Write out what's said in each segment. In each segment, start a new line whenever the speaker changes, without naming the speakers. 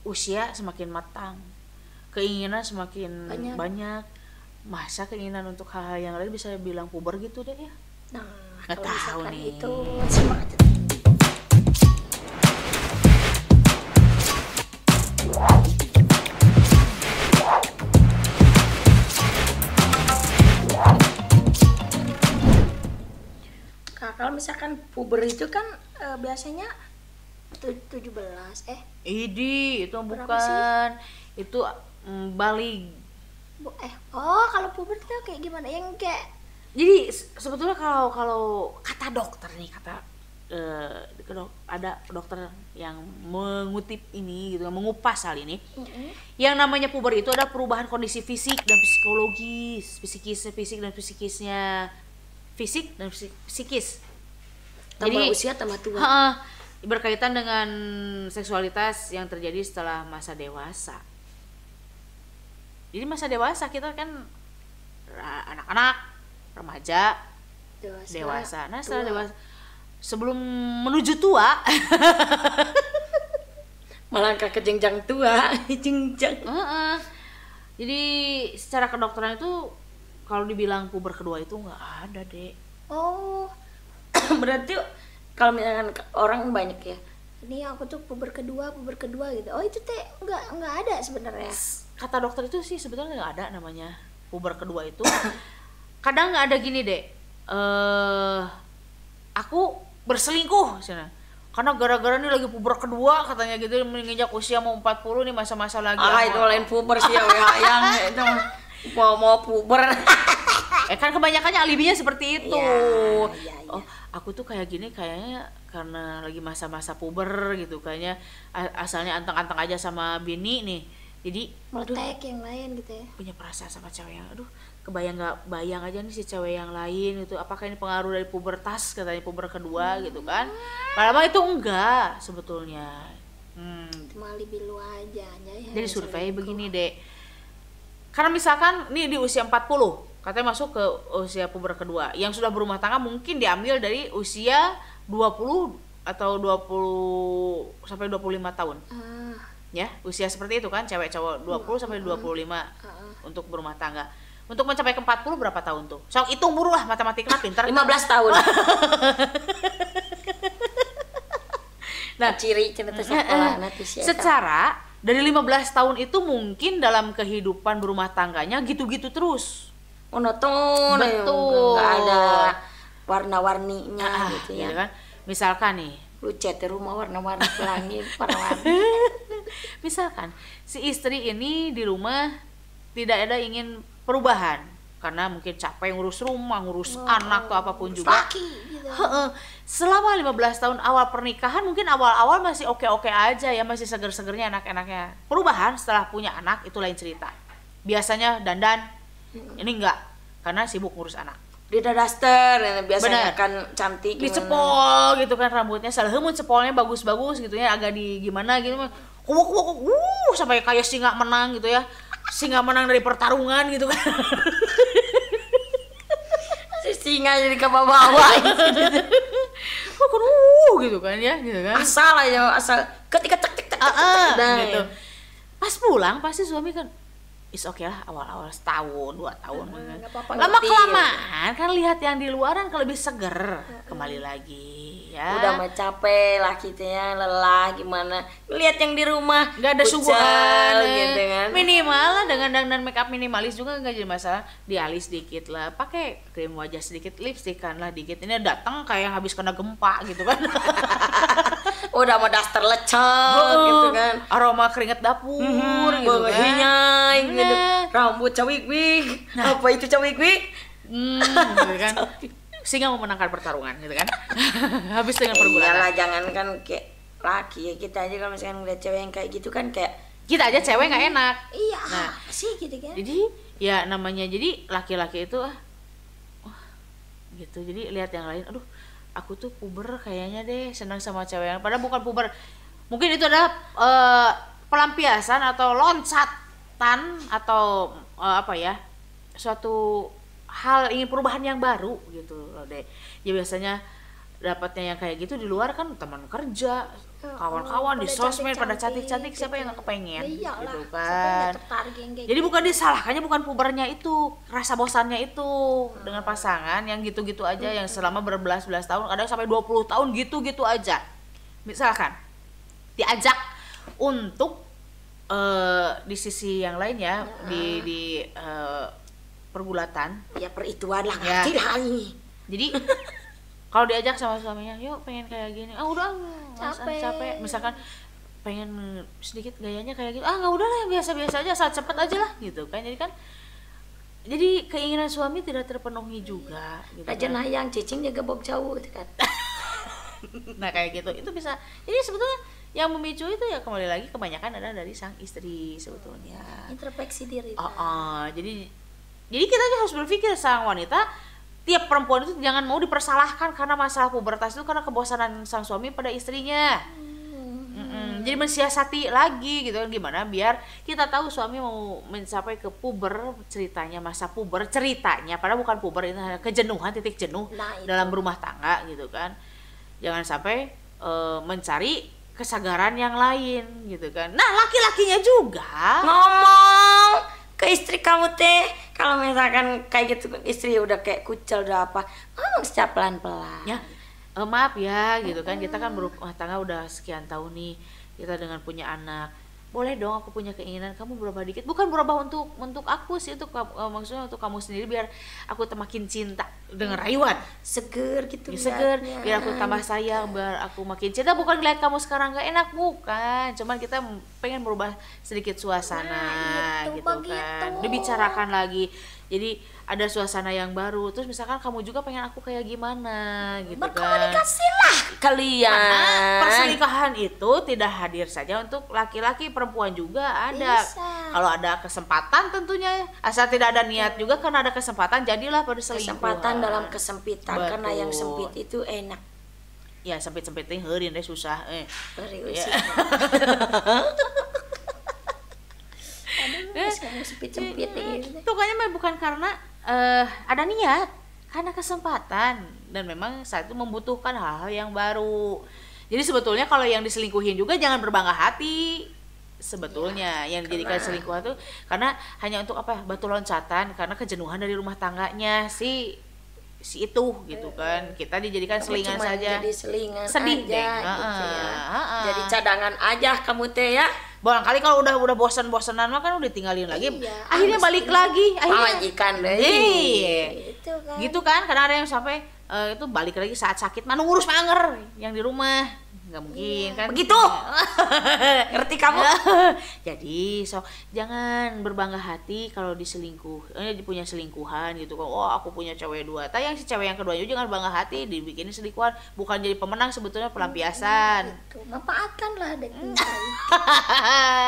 usia semakin matang, keinginan semakin banyak. Masa keinginan untuk hal-hal yang lain bisa bilang puber gitu deh ya?
Nah,
nggak tahu nih.
Itu semangat. Kalau misalkan puber itu kan biasanya 17
Idi, itu
berapa
bukan. Itu balik.
Kalau puber itu kayak gimana? Yang kayak
Jadi sebetulnya kalau kata dokter nih, ada dokter yang mengutip ini gitu, mengupas hal ini. Yang namanya puber itu ada perubahan kondisi fisik dan psikologis, fisik dan psikisnya. Fisik dan psikis.
tambah
Jadi,
usia tambah tua.
berkaitan dengan seksualitas yang terjadi setelah masa dewasa. Jadi masa dewasa kita kan anak-anak, remaja, dewasa. Nah setelah dewasa, sebelum menuju tua,
melangkah ke jenjang tua, jenjang.
Jadi secara kedokteran itu kalau dibilang puber kedua itu nggak ada, Dek.
Oh, berarti kalau misalkan orang banyak ya, ini aku tuh puber kedua gitu. Oh itu teh nggak ada sebenarnya.
Kata dokter itu sih sebetulnya nggak ada namanya puber kedua itu. Kadang nggak ada gini, Dek. Aku berselingkuh sana. Karena gara-gara nih lagi puber kedua katanya gitu, menginjak usia mau 40 nih masa-masa lagi.
Itu lain puber sih yang itu mau puber.
Kan kebanyakannya alibinya seperti itu.
Iya.
Oh, aku tuh kayak gini kayaknya karena lagi masa-masa puber gitu, kayaknya asalnya anteng-anteng aja sama bini nih. Jadi
meletek yang lain gitu ya.
Punya perasaan sama cewek yang bayang aja nih si cewek yang lain gitu. Apakah ini pengaruh dari pubertas, katanya puber kedua gitu kan. Padahal itu enggak sebetulnya.
Cuma alibi lu aja ya.
Jadi survei begini, Dek. Karena misalkan nih di usia 40 katanya masuk ke usia puber kedua, yang sudah berumah tangga mungkin diambil dari usia 20 atau 20 sampai 25 tahun. Ya, usia seperti itu kan, cewek cowok 20 sampai 25 untuk berumah tangga. Untuk mencapai ke 40 berapa tahun tuh? Sok hitung buru lah, matematika pintar.
15 tahun.
Nah,
ciri cerita sekolah nanti
secara dari 15 tahun itu mungkin dalam kehidupan berumah tangganya gitu-gitu terus.
Monoton,
betul.
Nggak ada warna-warninya gitu ya.
Kan? Misalkan nih,
lu cat rumah warna-warni pelangi, warna-warni.
Misalkan si istri ini di rumah tidak ada ingin perubahan karena mungkin capek ngurus rumah, ngurus anak atau apapun juga.
Gitu.
Selama 15 tahun awal pernikahan mungkin awal-awal masih oke-oke aja ya, masih seger-segernya enak-enaknya. Perubahan setelah punya anak itu lain cerita. Biasanya dandan, ini enggak, karena sibuk ngurus anak.
Dia daster, biasanya kan cantik.
Dicepol gitu kan rambutnya, salaheumun cepolnya bagus-bagus gitu ya, agak di gimana gitu. Sampai kayak singa menang gitu ya. Singa menang dari pertarungan gitu kan.
Si singa jadi ke bawah
gitu kan ya, gitu kan.
Asal ketika tek
gitu. Pas pulang pasti suami kan oke lah, awal-awal setahun 2 tahun lama kelamaan kan lihat yang di luaran kan lebih seger, kembali lagi ya.
Udah mah capek lah kita ya, lelah gimana, lihat yang di rumah
nggak ada suguhan
gitu kan.
Minimal lah dengan dandan make up minimalis juga nggak jadi masalah, dialis dikit lah, pakai krim wajah sedikit, lipstick kan lah dikit. Ini datang kayak habis kena gempa gitu kan.
Udah mau daster lecek gitu kan,
aroma keringet dapur gitu kan.
Gitu. Rambut cawik-wik. Apa itu cawik-wik?
Gitu kan. Sehingga memenangkan pertarungan gitu kan. Habis dengan pergulatan.
Iyalah, jangan kan kayak laki ya, kita aja kalau misalkan ngeliat cewek yang kayak gitu kan kayak
kita aja cewek nggak enak.
Iya, sih gitu kan.
Jadi ya namanya jadi laki-laki itu gitu. Jadi lihat yang lain, aduh aku tuh puber kayaknya deh, senang sama cewek yang padahal bukan puber. Mungkin itu adalah pelampiasan atau loncatan atau suatu hal ingin perubahan yang baru gitu loh, Dek. Ya biasanya dapatnya yang kayak gitu di luar kan teman kerja, kawan-kawan di
pada
sosmed pada
cantik-cantik
cantik-cantik, siapa
gitu.
yang nggak kepengen
Iyalah,
gitu
siapa yang
kan.
nggak tertarik yang kayak
Jadi
gitu?
bukan disalahkannya, bukan pubernya itu, rasa bosannya itu dengan pasangan yang gitu-gitu aja, yang selama berbelas-belas tahun, kadang sampai 20 tahun gitu-gitu aja. Misalkan diajak untuk di sisi yang lain ya, di pergulatan.
Ya perituan lah,
Ya.
ngerti lah ini.
Jadi kalau diajak sama suaminya, yuk pengen kayak gini, udah
Capek.
capek. Misalkan pengen sedikit gayanya kayak gitu, nggak, udah lah yang biasa-biasa aja, asal cepet aja lah gitu kan. Jadi keinginan suami tidak terpenuhi juga gitu
Raja
kan.
Nayang cicing jaga bob jauh gitu kan.
Nah kayak gitu itu bisa. Jadi sebetulnya yang memicu itu ya kembali lagi kebanyakan adalah dari sang istri sebetulnya.
Introspeksi diri.
Jadi kita juga harus berpikir, sang wanita, tiap perempuan itu jangan mau dipersalahkan karena masalah pubertas itu karena kebosanan sang suami pada istrinya. Jadi mensiasati lagi gitu kan, gimana biar kita tahu suami mau mencapai ke puber ceritanya, masa puber ceritanya, padahal bukan puber, itu hanya kejenuhan, titik jenuh
Nah, itu.
dalam rumah tangga gitu kan. Jangan sampai mencari kesadaran yang lain gitu kan. Nah laki-lakinya juga
Ngomong ke istri kamu teh, kalau misalkan kayak gitu istri udah kayak kucel udah apa, ngomong secara pelan-pelan.
ya, maaf ya gitu kan, kita kan berumah tangga udah sekian tahun nih, kita dengan punya anak, boleh dong aku punya keinginan kamu berubah dikit, bukan berubah untuk aku sih, untuk maksudnya untuk kamu sendiri, biar aku makin cinta dengan rayuan,
Seger gitu
ya, seger,
liatnya.
biar aku tambah sayang, biar aku makin cinta, bukan ngeliat kamu sekarang gak enak, bukan, cuman kita pengen merubah sedikit suasana
Nah, itu
gitu kan,
begitu.
dibicarakan lagi, jadi ada suasana yang baru. Terus misalkan kamu juga pengen aku kayak gimana gitu kan.
Berkomunikasilah kalian.
Karena perselingkuhan itu tidak hadir saja untuk laki-laki, perempuan juga ada.
Bisa.
Kalau ada kesempatan tentunya, asal tidak ada niat juga, karena ada kesempatan jadilah perselingkuhan.
Kesempatan dalam kesempitan. Karena yang
Betul.
sempit itu enak.
Ya sempit-sempitnya heureun deh susah.
Serius.
Ya.
Aduh, kamu sempit-sempit ini.
Itu kayaknya mah bukan karena ada niat, karena kesempatan, dan memang saat itu membutuhkan hal-hal yang baru. Jadi sebetulnya kalau yang diselingkuhin juga jangan berbangga hati. Sebetulnya yang dijadikan selingkuhan itu karena hanya untuk apa? Batu loncatan, karena kejenuhan dari rumah tangganya si itu gitu kan. Kita dijadikan
Kamu
selingan
cuma
saja.
jadi selingan
Sedih
aja
deh.
gitu ya.
Heeh.
Jadi cadangan aja kamu teh ya.
Barangkali kalau udah bosan-bosanan mah kan udah tinggalin lagi.
Iya,
Akhirnya balik lagi. Akhirnya
Majikan deh.
Iya.
Gitu kan.
Gitu kan, karena ada yang sampai itu balik lagi saat sakit, mana ngurus manger yang di rumah, nggak mungkin kan
Begitu. Ngerti kamu?
Jadi jangan berbangga hati kalau punya selingkuhan gitu kan. Oh aku punya cewek dua, yang si cewek yang kedua juga jangan bangga hati dibikinin selingkuhan, bukan jadi pemenang, sebetulnya pelampiasan.
Gitu. Manfaatkanlah deh.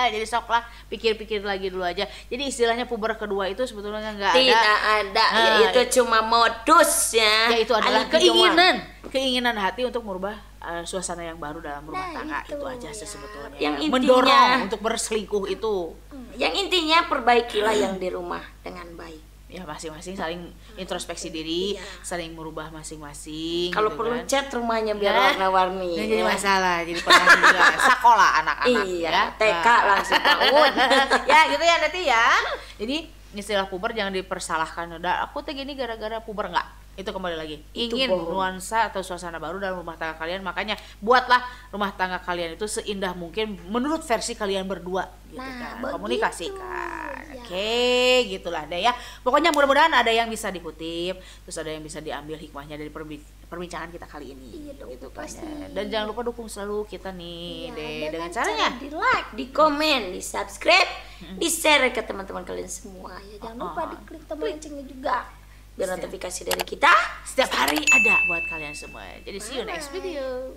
Jadi sok lah, pikir-pikir lagi dulu aja. Jadi istilahnya puber kedua itu sebetulnya nggak ada.
Tidak ada, yaitu cuma modus ya.
Ya itu adalah
Alibi doang.
keinginan hati untuk merubah suasana yang baru dalam rumah
Nah,
tangga.
itu
Itu aja
ya.
sih sebetulnya.
Yang intinya-
mendorong untuk berselingkuh itu.
Yang intinya perbaikilah yang di rumah dengan baik.
Ya masing-masing saling introspeksi diri,
Iya.
saling merubah masing-masing.
Kalau
gitu
perlu
kan.
cat rumahnya biar
Nah,
warna-warni.
nggak jadi
ya.
masalah, jadi pernah juga sekolah anak-anak.
Iya,
ya.
TK
Nah.
langsung PAUD.
Ya gitu ya nanti ya. Jadi istilah puber jangan dipersalahkan. Udah aku teh gini gara-gara puber, enggak. Itu kembali lagi.
Itu
Ingin
bohong.
nuansa atau suasana baru dalam rumah tangga kalian, makanya buatlah rumah tangga kalian itu seindah mungkin menurut versi kalian berdua gitu
Nah,
kan.
begitu.
Komunikasikan.
Ya.
Oke, gitulah deh ya. Pokoknya mudah-mudahan ada yang bisa dikutip, terus ada yang bisa diambil hikmahnya dari perbincangan kita kali ini.
Iya dong,
gitu kan
pasti.
ya. Dan jangan lupa dukung selalu kita nih,
Iya,
deh dengan
cara
caranya.
di like, di komen, di subscribe, di share ke teman-teman kalian semua. Ya jangan lupa diklik tombol loncengnya juga biar notifikasi dari kita.
Setiap hari ada buat kalian semua. Jadi see you next video.